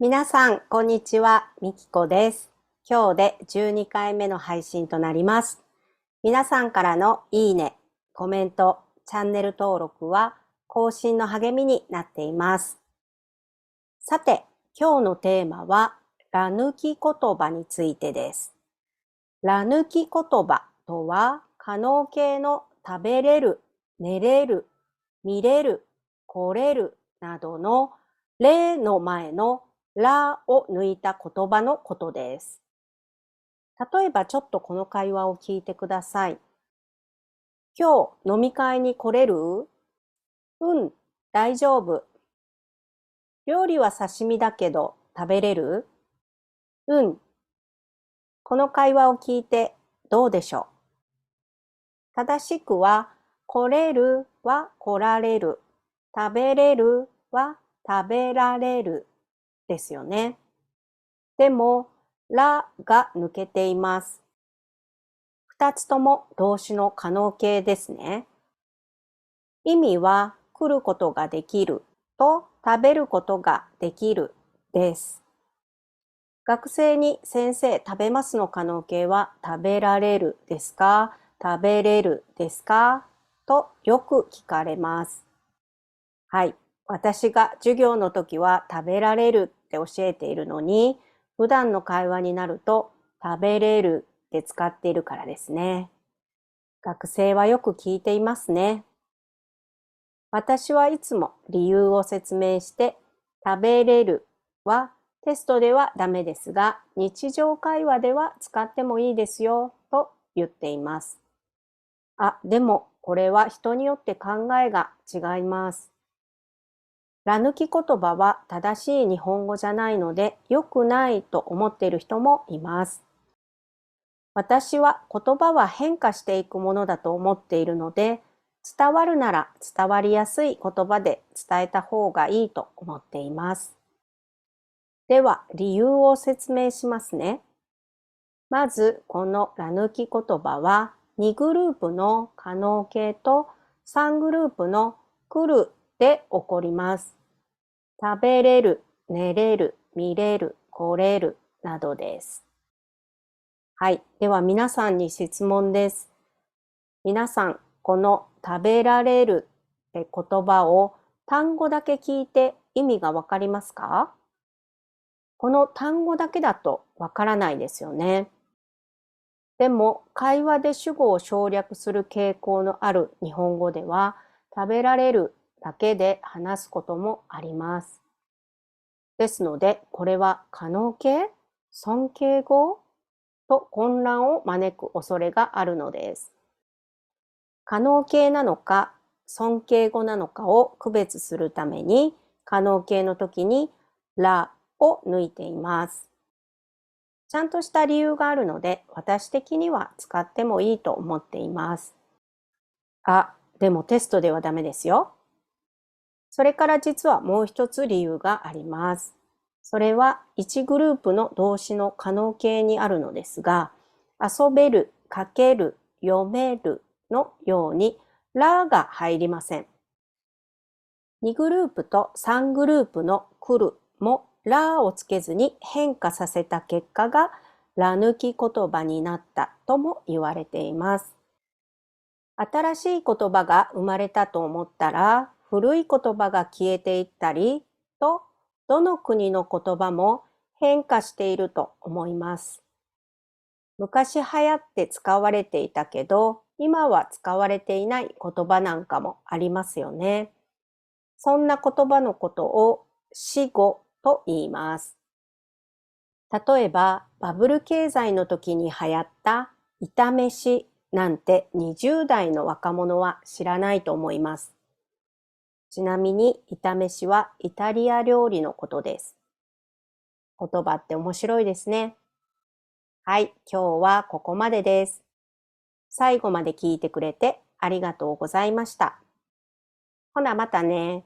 皆さん、こんにちは。みきこです。今日で12回目の配信となります。皆さんからのいいね、コメント、チャンネル登録は更新の励みになっています。さて、今日のテーマは、ら抜き言葉についてです。ら抜き言葉とは、可能形の食べれる、寝れる、見れる、来れるなどの例の前のらを抜いた言葉のことです。例えばちょっとこの会話を聞いてください。今日飲み会に来れる？うん、大丈夫。料理は刺身だけど食べれる？うん。この会話を聞いてどうでしょう？正しくは、来れるは来られる。食べれるは食べられるですよね。でも、らが抜けています。二つとも動詞の可能形ですね。意味は、来ることができると食べることができるです。学生に先生食べますの可能形は食べられるですか？食べれるですか？とよく聞かれます。はい。私が授業の時は食べられるって教えているのに、普段の会話になると食べれるって使っているからですね。学生はよく聞いていますね。私はいつも理由を説明して、食べれるはテストではダメですが、日常会話では使ってもいいですよと言っています。でもこれは人によって考えが違います。ら抜き言葉は正しい日本語じゃないので良くないと思っている人もいます。私は言葉は変化していくものだと思っているので、伝わるなら伝わりやすい言葉で伝えた方がいいと思っています。では、理由を説明しますね。まず、このら抜き言葉は、2グループの可能形と3グループの来るで起こります。食べれる、寝れる、見れる、来れるなどです。はい。では皆さんに質問です。皆さん、この食べられるって言葉を単語だけ聞いて意味がわかりますか？この単語だけだとわからないですよね。でも、会話で主語を省略する傾向のある日本語では、食べられるだけで話すこともあります。ですので、これは可能形、尊敬語と混乱を招く恐れがあるのです。可能形なのか尊敬語なのかを区別するために、可能形の時にらを抜いています。ちゃんとした理由があるので、私的には使ってもいいと思っています。でもテストではダメですよ。それから実はもう一つ理由があります。それは1グループの動詞の可能形にあるのですが、遊べる、書ける、読めるのようにらが入りません。2グループと3グループの来るもらをつけずに変化させた結果がら抜き言葉になったとも言われています。新しい言葉が生まれたと思ったら古い言葉が消えていったりと、どの国の言葉も変化していると思います。昔流行って使われていたけど、今は使われていない言葉なんかもありますよね。そんな言葉のことを死語と言います。例えば、バブル経済の時に流行った炒めしなんて20代の若者は知らないと思います。ちなみに炒めしはイタリア料理のことです。言葉って面白いですね。はい、今日はここまでです。最後まで聞いてくれてありがとうございました。ほなまたね。